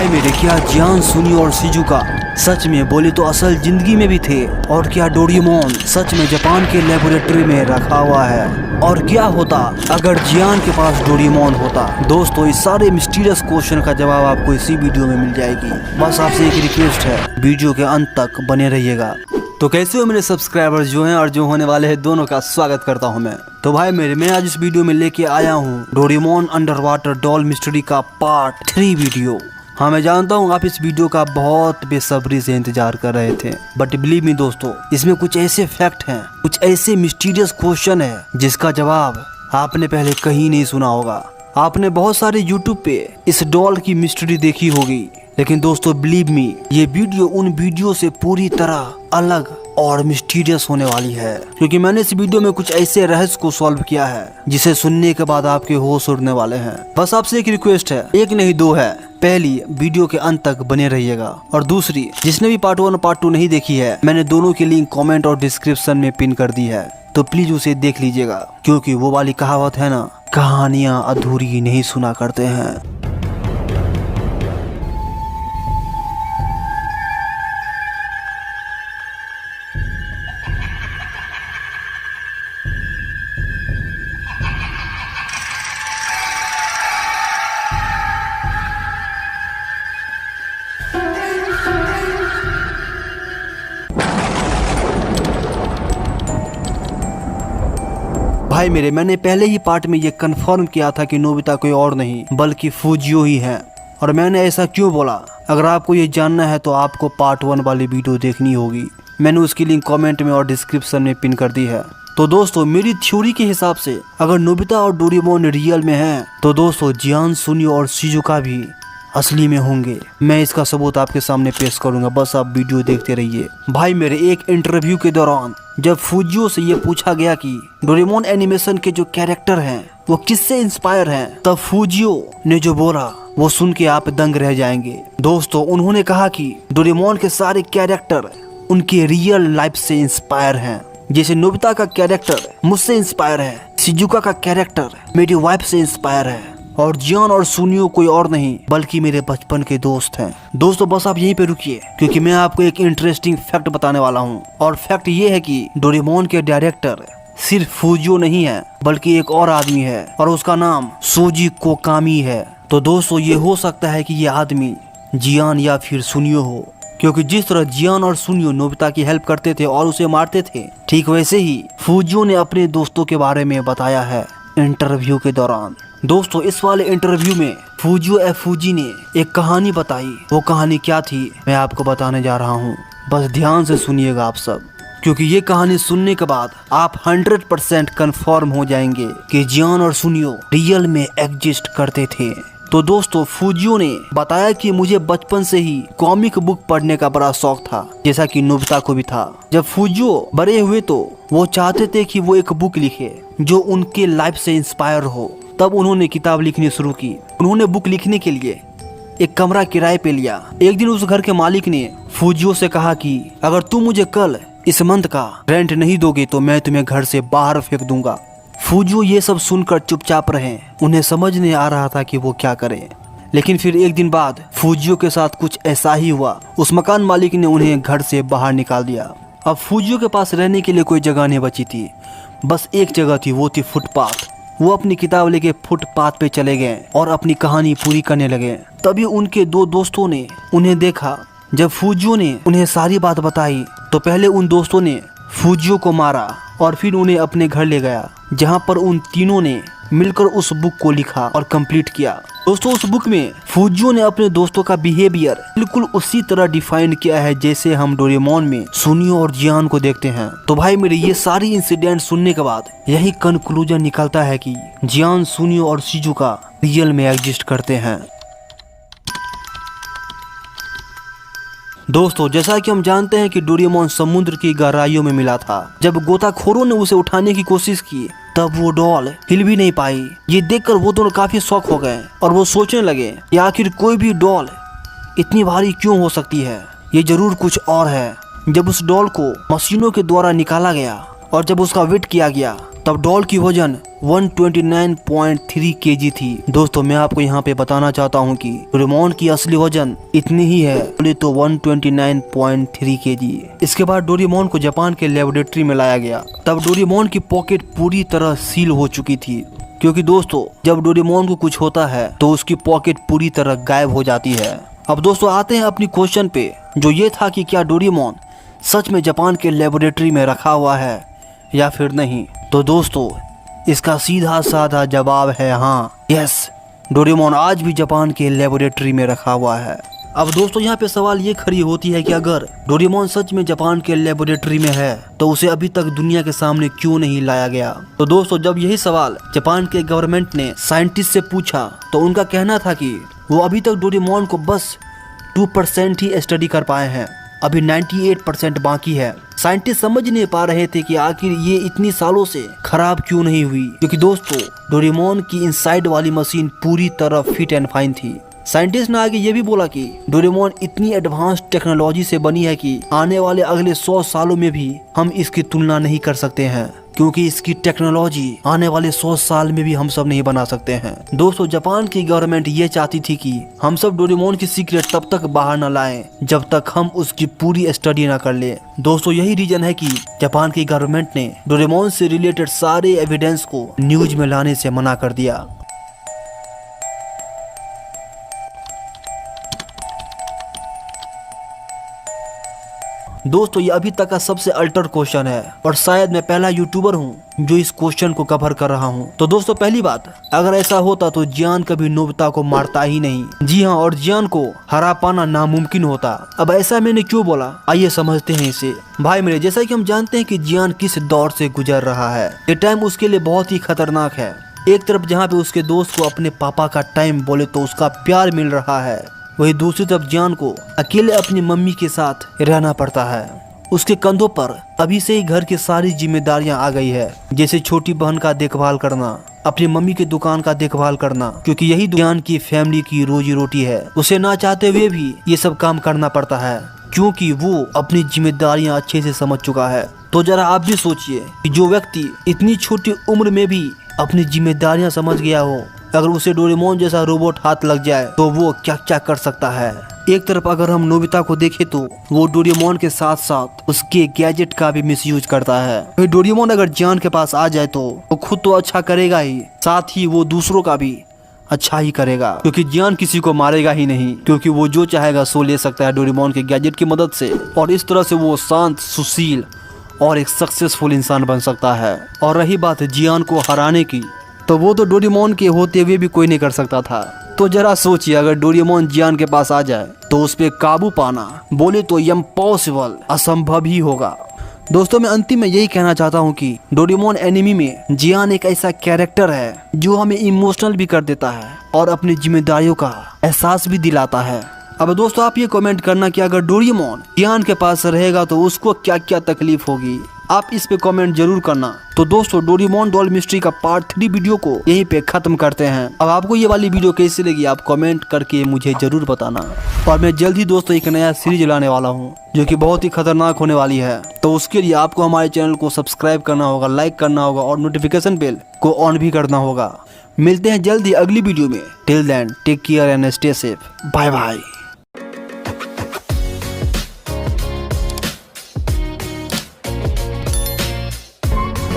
भाई मेरे, क्या जियान, सुनियो और शिजुका सच में बोले तो असल जिंदगी में भी थे? और क्या डोरेमोन सच में जापान के लेबोरेटरी में रखा हुआ है? और क्या होता अगर जियान के पास डोरेमोन होता? दोस्तों, इस सारे मिस्टीरियस क्वेश्चन का जवाब आपको इसी वीडियो में मिल जाएगी। बस आपसे एक रिक्वेस्ट है, वीडियो के अंत तक बने रहिएगा। तो कैसे हो मेरे सब्सक्राइबर्स जो हैं और जो होने वाले हैं, दोनों का स्वागत करता हूं मैं। तो भाई मेरे, मैं आज इस वीडियो में लेके आया हूं Doraemon under water doll mystery का पार्ट 3 वीडियो। हाँ, मैं जानता हूँ आप इस वीडियो का बहुत बेसब्री से इंतजार कर रहे थे, बट बिलीव मी दोस्तों, इसमें कुछ ऐसे फैक्ट हैं, कुछ ऐसे मिस्टीरियस क्वेश्चन है जिसका जवाब आपने पहले कहीं नहीं सुना होगा। आपने बहुत सारे यूट्यूब पे इस डॉल की मिस्ट्री देखी होगी, लेकिन दोस्तों बिलीव मी, ये वीडियो उन वीडियो से पूरी तरह अलग और मिस्टीरियस होने वाली है, क्योंकि मैंने इस वीडियो में कुछ ऐसे रहस्य को सॉल्व किया है जिसे सुनने के बाद आपके होश उड़ने वाले हैं। बस आपसे एक रिक्वेस्ट है, एक नहीं दो है। पहली, वीडियो के अंत तक बने रहिएगा, और दूसरी, जिसने भी पार्ट 1 और पार्ट 2 नहीं देखी है, मैंने दोनों की लिंक कमेंट और डिस्क्रिप्शन में पिन कर दी है, तो प्लीज उसे देख लीजिएगा, क्योंकि वो वाली कहावत है ना, कहानियां अधूरी नहीं सुना करते हैं। भाई मेरे, मैंने पहले ही पार्ट में ये कंफर्म किया था कि नोबिता कोई और नहीं बल्कि फुजियो ही है। और मैंने ऐसा क्यों बोला, अगर आपको ये जानना है तो आपको पार्ट 1 वाली वीडियो देखनी होगी। मैंने उसकी लिंक कमेंट में और डिस्क्रिप्शन में पिन कर दी है। तो दोस्तों, मेरी थ्योरी के हिसाब से अगर नोबिता और डोरेमोन रियल में है, तो दोस्तों जियान, सुनियो और शिजुका भी असली में होंगे। मैं इसका सबूत आपके सामने पेश करूंगा, बस आप वीडियो देखते रहिए। भाई मेरे, एक इंटरव्यू के दौरान जब फुजियो से ये पूछा गया कि डोरेमोन एनिमेशन के जो कैरेक्टर हैं वो किससे इंस्पायर हैं, तब फुजियो ने जो बोला वो सुन के आप दंग रह जाएंगे। दोस्तों, उन्होंने कहा कि डोरेमोन के सारे कैरेक्टर उनके रियल लाइफ से इंस्पायर हैं। जैसे नोबिता का कैरेक्टर मुझसे इंस्पायर है, शिजुका का कैरेक्टर मेरी वाइफ से इंस्पायर है, और जियान और सुनियो कोई और नहीं बल्कि मेरे बचपन के दोस्त हैं। दोस्तों, बस आप यहीं पे रुकिए, क्योंकि मैं आपको एक इंटरेस्टिंग फैक्ट बताने वाला हूँ। और फैक्ट ये है कि डोरेमोन के डायरेक्टर सिर्फ फुजियो नहीं है, बल्कि एक और आदमी है, और उसका नाम सोजी कोकामी है। तो दोस्तों, ये हो सकता है कि ये आदमी जियान या फिर सुनियो हो, क्योंकि जिस तरह जियान और सुनियो नोबिता की हेल्प करते थे और उसे मारते थे, ठीक वैसे ही फुजियो ने अपने दोस्तों के बारे में बताया है इंटरव्यू के दौरान। दोस्तों, इस वाले इंटरव्यू में फुजियो फुजी ने एक कहानी बताई। वो कहानी क्या थी मैं आपको बताने जा रहा हूँ, बस ध्यान से सुनिएगा आप सब, क्योंकि ये कहानी सुनने के बाद आप 100% कंफर्म हो जाएंगे कि जियान और सुनियो रियल में एग्जिस्ट करते थे। तो दोस्तों, फुजियो ने बताया कि मुझे बचपन से ही कॉमिक बुक पढ़ने का बड़ा शौक था, जैसा कि नोबिता को भी था। जब फुजियो बड़े हुए तो वो चाहते थे कि वो एक बुक लिखे जो उनके लाइफ से इंस्पायर हो। तब उन्होंने किताब लिखनी शुरू की। उन्होंने बुक लिखने के लिए एक कमरा किराए पे लिया। एक दिन उस घर के मालिक ने फुजियो से कहा कि अगर तुम मुझे कल इस मंथ का रेंट नहीं दोगे तो मैं तुम्हें घर से बाहर फेंक दूंगा। फुजियो ये सब सुनकर चुपचाप रहे। उन्हें समझ नहीं आ रहा था कि वो क्या करें। लेकिन फिर एक दिन बाद फुजियो के साथ कुछ ऐसा ही हुआ। उस मकान मालिक ने उन्हें घर से बाहर निकाल दिया। अब फुजियो के पास रहने के लिए कोई जगह नहीं बची थी, बस एक जगह थी, वो थी फुटपाथ। वो अपनी किताब लेके फुटपाथ पे चले गए और अपनी कहानी पूरी करने लगे। तभी उनके 2 दोस्तों ने उन्हें देखा। जब फुजियो ने उन्हें सारी बात बताई तो पहले उन दोस्तों ने फुजियो को मारा और फिर उन्हें अपने घर ले गया, जहां पर उन तीनों ने मिलकर उस बुक को लिखा और कंप्लीट किया। दोस्तों, उस बुक में फुजियो ने अपने दोस्तों का बिहेवियर बिल्कुल उसी तरह डिफाइन किया है जैसे हम डोरेमोन में सुनियो और जियान को देखते हैं। तो भाई मेरे, ये सारी इंसिडेंट सुनने के बाद यही कंक्लूजन निकलता है कि जियान, सुनियो और शिजुका रियल में एग्जिस्ट करते हैं। दोस्तों, जैसा कि हम जानते हैं कि डोरेमोन समुद्र की गहराइयों में मिला था। जब गोताखोरों ने उसे उठाने की कोशिश की तब वो डॉल हिल भी नहीं पाई। ये देखकर वो दोनों काफी शॉक हो गए और वो सोचने लगे कि आखिर कोई भी डॉल इतनी भारी क्यों हो सकती है, ये जरूर कुछ और है। जब उस डॉल को मशीनों के द्वारा निकाला गया और जब उसका वेट किया गया तब डॉल की वजन 129.3 kg थी। दोस्तों मैं आपको यहाँ पे बताना चाहता हूँ कि डोरेमोन की असली वजन इतनी ही है, बोले तो 129.3 kg। इसके बाद डोरेमोन को जापान के लेबोरेटरी में लाया गया। तब डोरेमोन की पॉकेट पूरी तरह सील हो चुकी थी, क्योंकि दोस्तों जब डोरेमोन को कुछ होता है तो उसकी पॉकेट पूरी तरह गायब हो जाती है। अब दोस्तों आते हैं अपनी क्वेश्चन पे, जो ये था कि क्या डोरेमोन सच में जापान के लेबोरेटरी में रखा हुआ है या फिर नहीं। तो दोस्तों इसका सीधा साधा जवाब है हाँ, यस, डोरेमोन आज भी जापान के लेबोरेटरी में रखा हुआ है। अब दोस्तों यहाँ पे सवाल ये खड़ी होती है कि अगर डोरेमोन सच में जापान के लेबोरेटरी में है तो उसे अभी तक दुनिया के सामने क्यों नहीं लाया गया। तो दोस्तों जब यही सवाल जापान के गवर्नमेंट ने साइंटिस्ट से पूछा तो उनका कहना था कि वो अभी तक डोरेमोन को बस 2% ही स्टडी कर पाए हैं, अभी 98% बाकी है। साइंटिस्ट समझ नहीं पा रहे थे कि आखिर ये इतनी सालों से खराब क्यों नहीं हुई, क्योंकि दोस्तों डोरेमोन की इनसाइड वाली मशीन पूरी तरह फिट एंड फाइन थी। साइंटिस्ट ने आगे ये भी बोला कि डोरेमोन इतनी एडवांस टेक्नोलॉजी से बनी है कि आने वाले अगले 100 सालों में भी हम इसकी तुलना नहीं कर सकते हैं, क्योंकि इसकी टेक्नोलॉजी आने वाले 100 साल में भी हम सब नहीं बना सकते हैं। दोस्तों जापान की गवर्नमेंट ये चाहती थी कि हम सब डोरेमोन की सीक्रेट तब तक बाहर न लाएं जब तक हम उसकी पूरी स्टडी न कर ले। दोस्तों यही रीजन है कि जापान की गवर्नमेंट ने डोरेमोन से रिलेटेड सारे एविडेंस को न्यूज में लाने से मना कर दिया। दोस्तों ये अभी तक का सबसे अल्टर क्वेश्चन है और शायद मैं पहला यूट्यूबर हूँ जो इस क्वेश्चन को कवर कर रहा हूँ। तो दोस्तों पहली बात, अगर ऐसा होता तो जियान कभी नोबिता को मारता ही नहीं। जी हाँ, और जियान को हरा पाना नामुमकिन होता। अब ऐसा मैंने क्यों बोला, आइए समझते हैं इसे। भाई मेरे, जैसा कि हम जानते हैं कि जियान किस दौर से गुजर रहा है, ये टाइम उसके लिए बहुत ही खतरनाक है। एक तरफ जहाँ पे उसके दोस्त को अपने पापा का टाइम बोले तो उसका प्यार मिल रहा है, वही दूसरी तरफ जियान को अकेले अपनी मम्मी के साथ रहना पड़ता है। उसके कंधों पर अभी से ही घर की सारी जिम्मेदारियां आ गई है, जैसे छोटी बहन का देखभाल करना, अपनी मम्मी की दुकान का देखभाल करना, क्योंकि यही जियान की फैमिली की रोजी रोटी है। उसे ना चाहते हुए भी ये सब काम करना पड़ता है, क्योंकि वो अपनी जिम्मेदारियां अच्छे से समझ चुका है। तो जरा आप भी सोचिए कि जो व्यक्ति इतनी छोटी उम्र में भी अपनी जिम्मेदारियां समझ गया हो, अगर उसे डोरेमोन जैसा रोबोट हाथ लग जाए तो वो क्या क्या कर सकता है। एक तरफ अगर हम नोबिता को देखें तो वो डोरेमोन के साथ साथ उसके गैजेट का भी मिसयूज करता है। डोरेमोन अगर जियान के पास आ जाए तो वो खुद तो अच्छा करेगा ही, साथ ही वो दूसरों का भी अच्छा ही करेगा, क्योंकि जियान किसी को मारेगा ही नहीं, क्योंकि वो जो चाहेगा सो ले सकता है डोरेमोन के गैजेट की मदद से। और इस तरह से वो शांत, सुशील और एक सक्सेसफुल इंसान बन सकता है। और रही बात जियान को हराने की, तो वो तो डोरेमोन के होते हुए भी कोई नहीं कर सकता था। तो जरा सोचिए, अगर डोरेमोन जियान के पास आ जाए तो उस पे काबू पाना बोले तो इम्पॉसिबल, असंभव ही होगा। दोस्तों मैं अंतिम में यही कहना चाहता हूँ कि डोरेमोन एनिमी में जियान एक ऐसा कैरेक्टर है जो हमें इमोशनल भी कर देता है और अपनी जिम्मेदारियों का एहसास भी दिलाता है। अब दोस्तों आप ये कमेंट करना कि अगर डोरेमोन जियान के पास रहेगा तो उसको क्या क्या तकलीफ होगी, आप इस पे कमेंट जरूर करना। तो दोस्तों डोरेमोन डॉल मिस्ट्री का पार्ट 3 वीडियो को यहीं पे खत्म करते हैं। अब आपको ये वाली वीडियो कैसी लगी आप कमेंट करके मुझे जरूर बताना। और मैं जल्द ही दोस्तों एक नया सीरीज लाने वाला हूँ जो कि बहुत ही खतरनाक होने वाली है। तो उसके लिए आपको हमारे चैनल को सब्सक्राइब करना होगा, लाइक करना होगा और नोटिफिकेशन बेल को ऑन भी करना होगा। मिलते हैं जल्द ही अगली वीडियो में। Till then take care and stay safe. Bye bye.